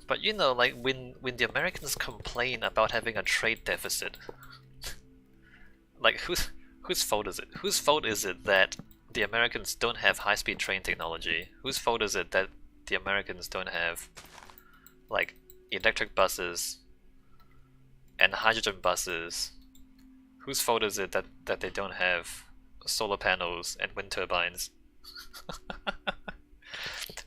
But you know, like when the Americans complain about having a trade deficit, like whose fault is it? Whose fault is it that the Americans don't have high-speed train technology? Whose fault is it that the Americans don't have like electric buses and hydrogen buses? Whose fault is it that they don't have solar panels and wind turbines?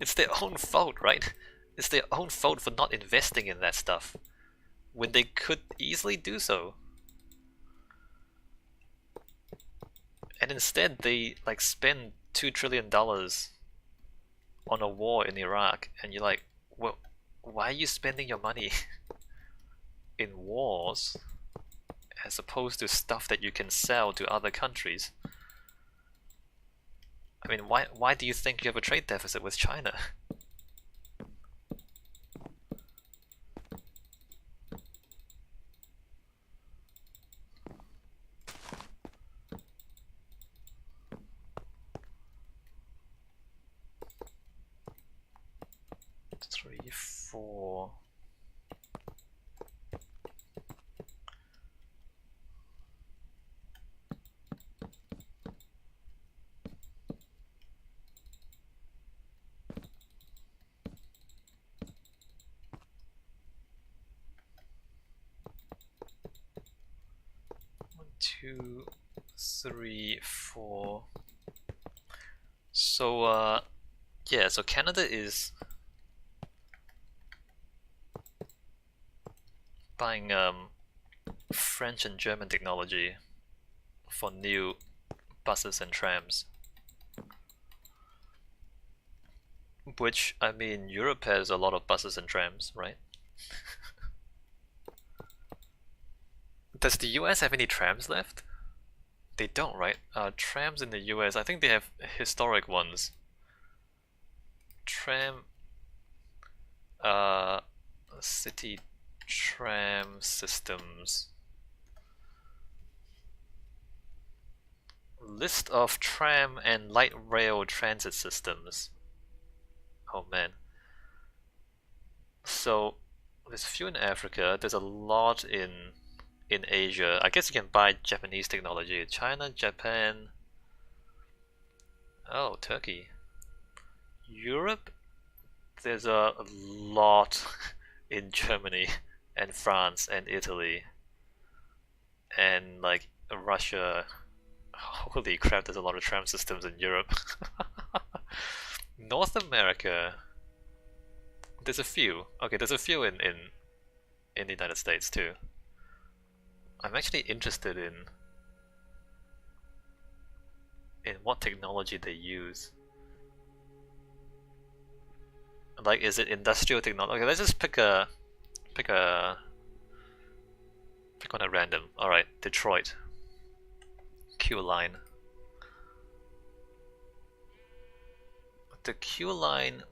It's their own fault, right? It's their own fault for not investing in that stuff when they could easily do so. And instead they like spend $2 trillion on a war in Iraq, and you're like, well, why are you spending your money in wars as opposed to stuff that you can sell to other countries? I mean, why do you think you have a trade deficit with China? 3, 4. One, 2, 3, 4. So yeah, so Canada is buying French and German technology for new buses and trams. Which, I mean, Europe has a lot of buses and trams, right? Does the US have any trams left? They don't, right? Trams in the US, I think they have historic ones. Tram, city tram systems. List of tram and light rail transit systems. Oh man. So there's a few in Africa, there's a lot in Asia. I guess you can buy Japanese technology. China, Japan. Oh, Turkey. Europe, there's a lot in Germany and France and Italy. And like Russia. Holy crap, there's a lot of tram systems in Europe. North America, there's a few. Okay, there's a few in the United States too. I'm actually interested in what technology they use. Like, is it industrial technology? Okay, let's just pick one at random. All right, Detroit. Q line. The Q line.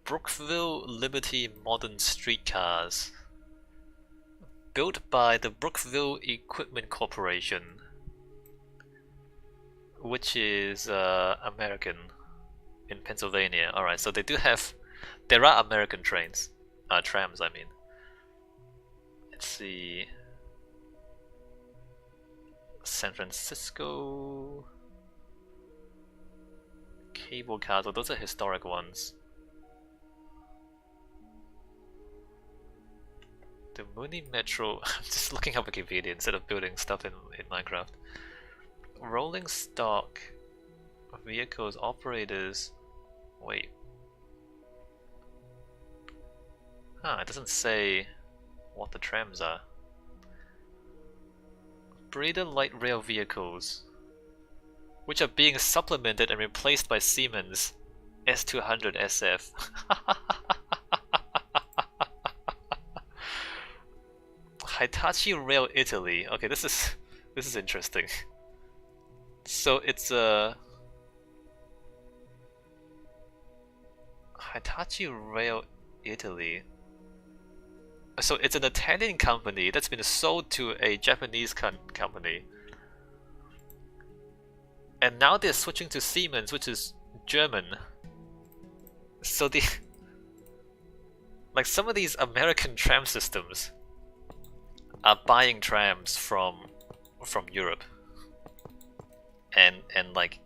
Brookville Liberty Modern Streetcars. Built by the Brookville Equipment Corporation, which is American in Pennsylvania. Alright, so they do have, there are American trains, trams I mean. Let's see, San Francisco, cable cars, oh, those are historic ones. The Muni Metro, I'm just looking up Wikipedia instead of building stuff in Minecraft. Rolling stock vehicles operators. Wait. It doesn't say what the trams are. Breeder light rail vehicles, which are being supplemented and replaced by Siemens S200 SF. Hitachi Rail Italy. Okay, this is interesting. So it's a Hitachi Rail Italy. So it's an Italian company that's been sold to a Japanese company, and now they're switching to Siemens, which is German. So Like some of these American tram systems are buying trams from Europe and like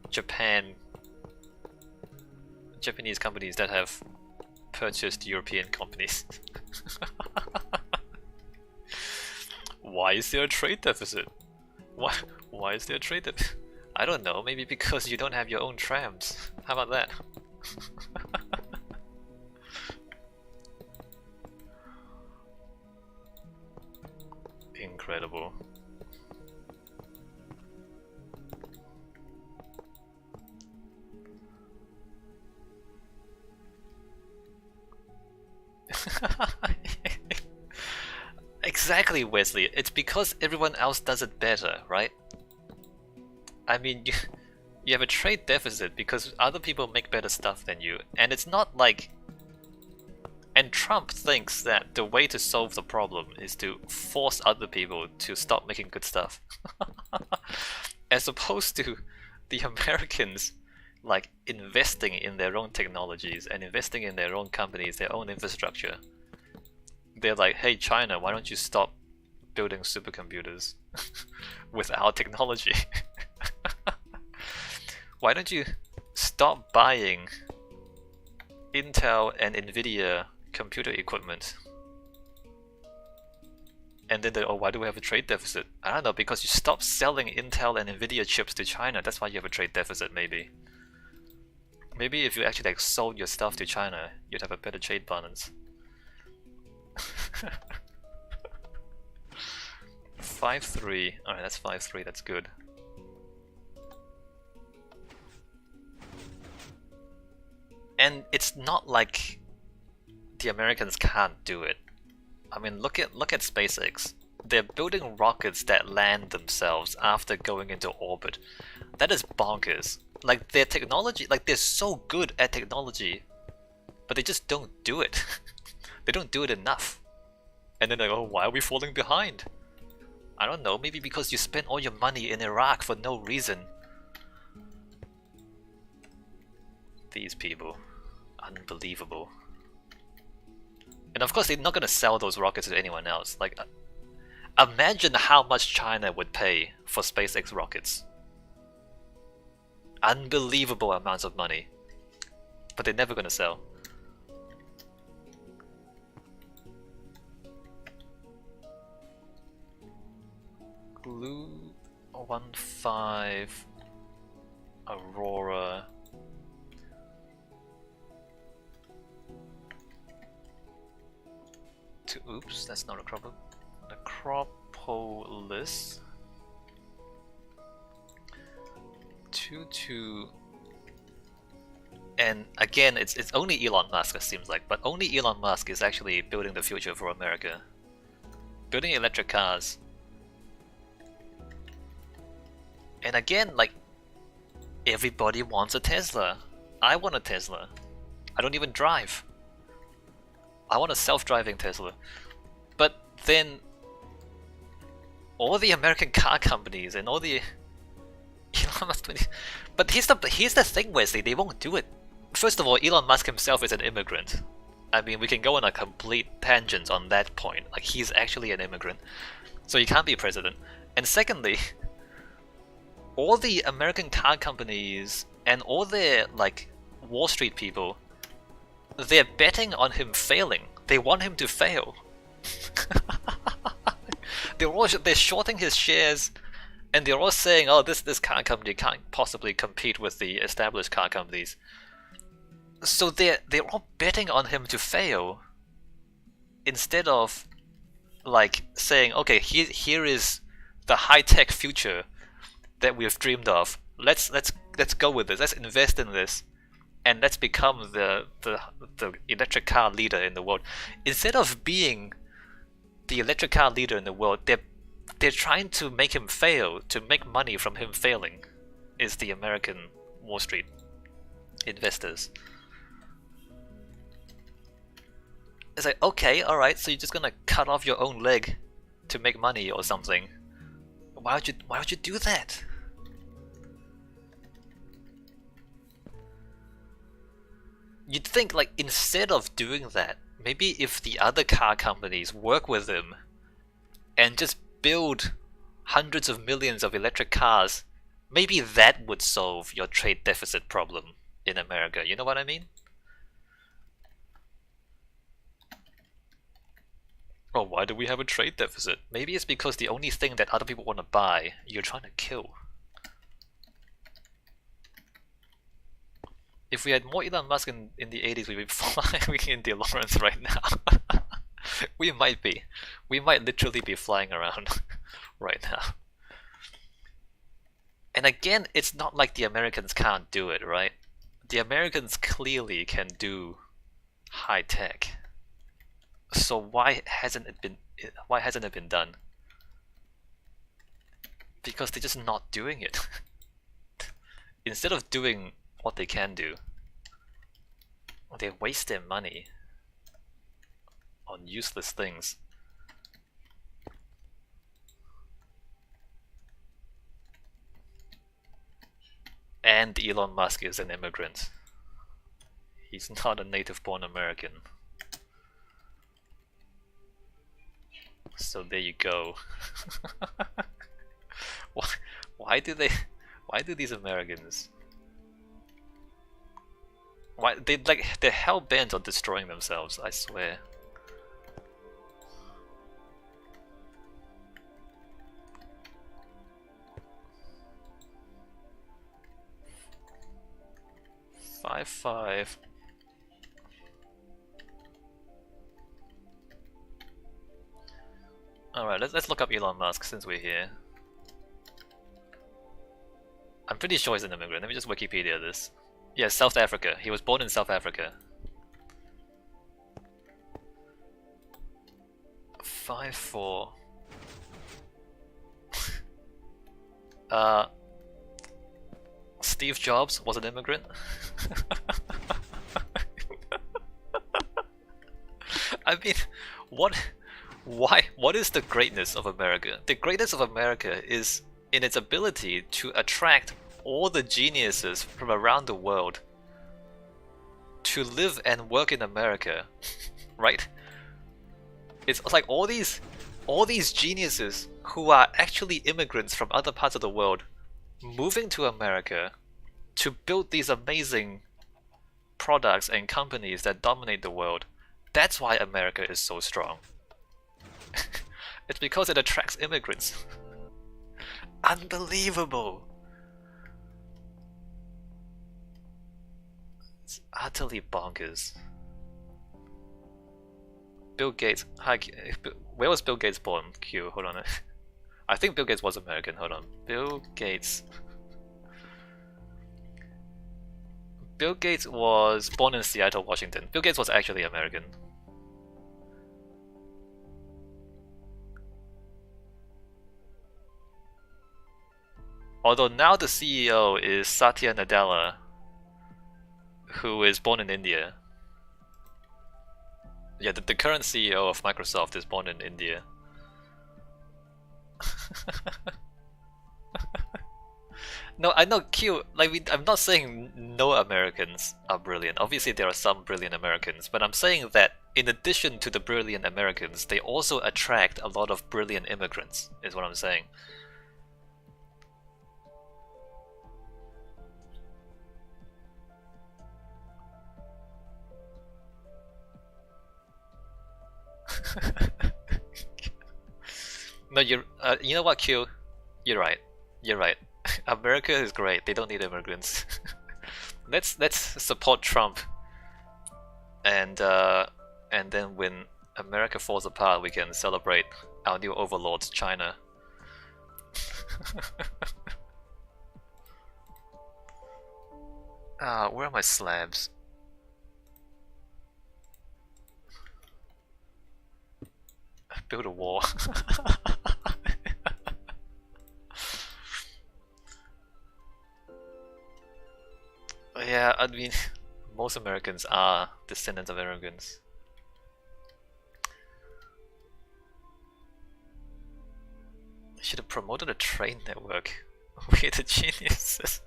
Japanese companies that have purchased European companies. Why is there a trade deficit? Why is there a trade deficit? I don't know, maybe because you don't have your own trams. How about that? Incredible. Exactly, Wesley. It's because everyone else does it better, right? I mean, you have a trade deficit because other people make better stuff than you, and it's not like... And Trump thinks that the way to solve the problem is to force other people to stop making good stuff. As opposed to the Americans like investing in their own technologies and investing in their own companies, their own infrastructure. They're like, hey China, why don't you stop building supercomputers with our technology? Why don't you stop buying Intel and Nvidia computer equipment? And then they're, oh, why do we have a trade deficit? I don't know, because you stopped selling Intel and Nvidia chips to China. That's why you have a trade deficit, maybe. Maybe if you actually like sold your stuff to China, you'd have a better trade balance. 5-3. Alright, that's 5-3, that's good. And it's not like the Americans can't do it. I mean, look at SpaceX. They're building rockets that land themselves after going into orbit. That is bonkers. Like their technology, like they're so good at technology, but they just don't do it. They don't do it enough. And then they go, oh, why are we falling behind? I don't know, maybe because you spent all your money in Iraq for no reason. These people. Unbelievable. And of course they're not gonna sell those rockets to anyone else. Like, imagine how much China would pay for SpaceX rockets. Unbelievable amounts of money. But they're never gonna sell. Glue 1-5 Aurora. Oops, that's not a problem. Necropolis. 2-2. And again, it's only Elon Musk, it seems like, but only Elon Musk is actually building the future for America. Building electric cars. And again, like, everybody wants a Tesla. I want a Tesla. I don't even drive. I want a self-driving Tesla. But then all the American car companies and all the Elon Musk, but here's the thing, Wesley, they won't do it. First of all, Elon Musk himself is an immigrant. I mean, we can go on a complete tangent on that point. Like, he's actually an immigrant, so he can't be president. And secondly, all the American car companies and all their like Wall Street people, they're betting on him failing. They want him to fail. they're shorting his shares, and they're all saying, "Oh, this car company can't possibly compete with the established car companies." So they're all betting on him to fail, instead of like saying, "Okay, here is the high-tech future that we've dreamed of. Let's go with this. Let's invest in this, and let's become the electric car leader in the world." Instead of being the electric car leader in the world, they're trying to make him fail, to make money from him failing. Is the American Wall Street investors. It's like, okay, alright, so you're just gonna cut off your own leg to make money or something. Why would you do that? You'd think, like, instead of doing that, maybe if the other car companies work with them and just build hundreds of millions of electric cars, maybe that would solve your trade deficit problem in America. You know what I mean? Oh, why do we have a trade deficit? Maybe it's because the only thing that other people want to buy, you're trying to kill. If we had more Elon Musk in the 80s, we'd be flying in DeLoreans right now. We might be. We might literally be flying around right now. And again, it's not like the Americans can't do it, right? The Americans clearly can do high tech. So why hasn't it been done? Because they're just not doing it. Instead of doing what they can do, they waste their money on useless things. And Elon Musk is an immigrant. He's not a native-born American. So there you go. Why do these Americans? Why they're hell bent on destroying themselves, I swear. Five. Alright, let's look up Elon Musk since we're here. I'm pretty sure he's an immigrant. Let me just Wikipedia this. Yeah, South Africa. He was born in South Africa. 5'4". Steve Jobs was an immigrant. I mean, what is the greatness of America? The greatness of America is in its ability to attract all the geniuses from around the world to live and work in America, right? It's like all these geniuses who are actually immigrants from other parts of the world moving to America to build these amazing products and companies that dominate the world. That's why America is so strong. It's because it attracts immigrants. Unbelievable! It's utterly bonkers. Bill Gates. Hi, where was Bill Gates born? Q, hold on. I think Bill Gates was American. Hold on. Bill Gates. Bill Gates was born in Seattle, Washington. Bill Gates was actually American. Although now the CEO is Satya Nadella, who is born in India. Yeah, the current CEO of Microsoft is born in India. No, I know Q, like I'm not saying no Americans are brilliant. Obviously there are some brilliant Americans, but I'm saying that in addition to the brilliant Americans, they also attract a lot of brilliant immigrants, is what I'm saying. No, you know what, Q? You're right. You're right. America is great. They don't need immigrants. let's support Trump, and then when America falls apart, we can celebrate our new overlords, China. Where are my slabs? Build a wall. Yeah, I mean, most Americans are descendants of immigrants. Should have promoted a train network. We're the geniuses.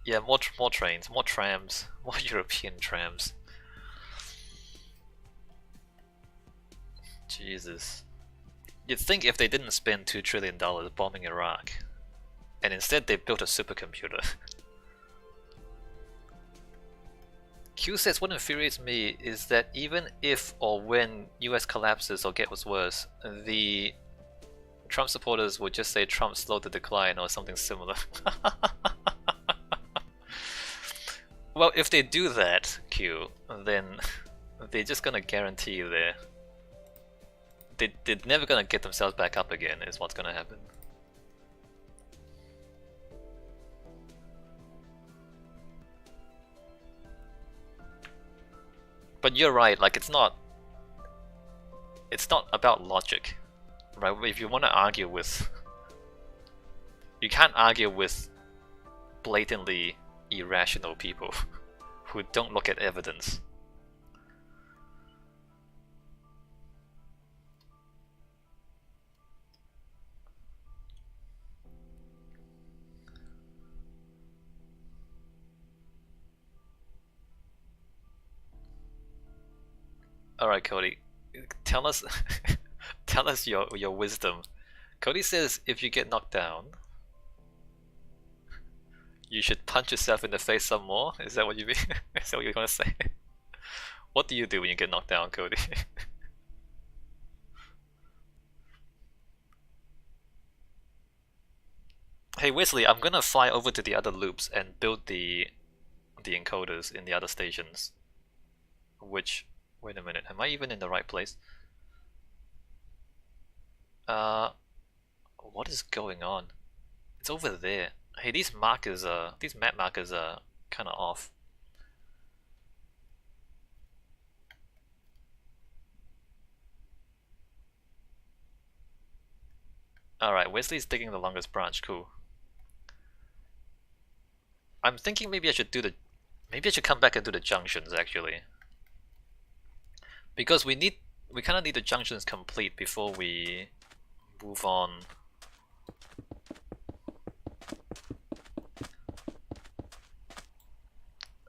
Yeah, more trains, more trams, more European trams. Jesus. You'd think if they didn't spend $2 trillion bombing Iraq, and instead they built a supercomputer. Q says, what infuriates me is that even if or when US collapses or gets worse, the Trump supporters would just say Trump slowed the decline or something similar. Well, if they do that, Q, then they're just gonna guarantee they're never gonna get themselves back up again, is what's gonna happen. But you're right, like it's not about logic, right? If you want to argue with, you can't argue with blatantly irrational people who don't look at evidence. Alright, Cody, tell us tell us your wisdom. Cody says if you get knocked down, you should punch yourself in the face some more? Is that what you mean? Is that what you're gonna say? What do you do when you get knocked down, Cody? Hey Wesley, I'm gonna fly over to the other loops and build the encoders in the other stations. Which, wait a minute, am I even in the right place? What is going on? It's over there. Hey, these markers these map markers are kind of off. Alright, Wesley's digging the longest branch, cool. I'm thinking maybe I should come back and do the junctions actually. Because we kinda need the junctions complete before we move on.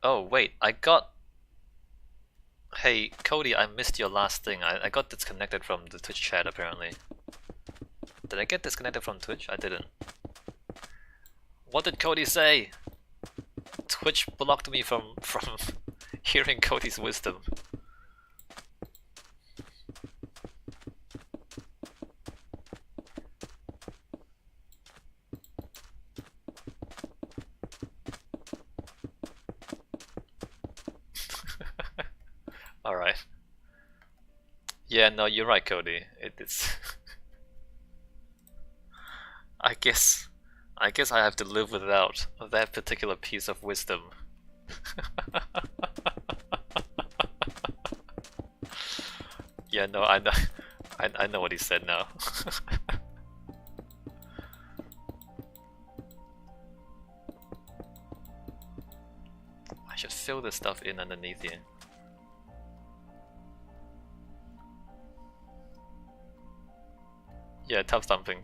Oh wait, hey Cody, I missed your last thing. I got disconnected from the Twitch chat apparently. Did I get disconnected from Twitch? I didn't. What did Cody say? Twitch blocked me from hearing Cody's wisdom. Alright. Yeah, no, you're right, Cody. It's I guess I have to live without that particular piece of wisdom. Yeah, no, I know I know what he said now. I should fill this stuff in underneath here. Yeah, tough thumping.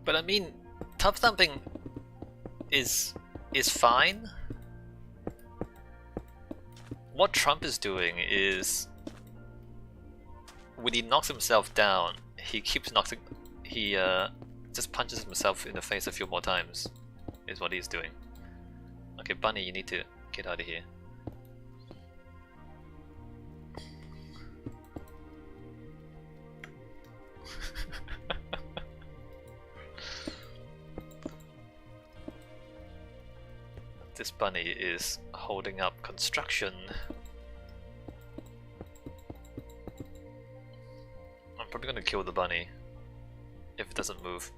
But I mean, tough thumping is fine. What Trump is doing is, when he knocks himself down, he just punches himself in the face a few more times, is what he's doing. Okay, Bunny, you need to get out of here. This bunny is holding up construction. I'm probably gonna kill the bunny if it doesn't move.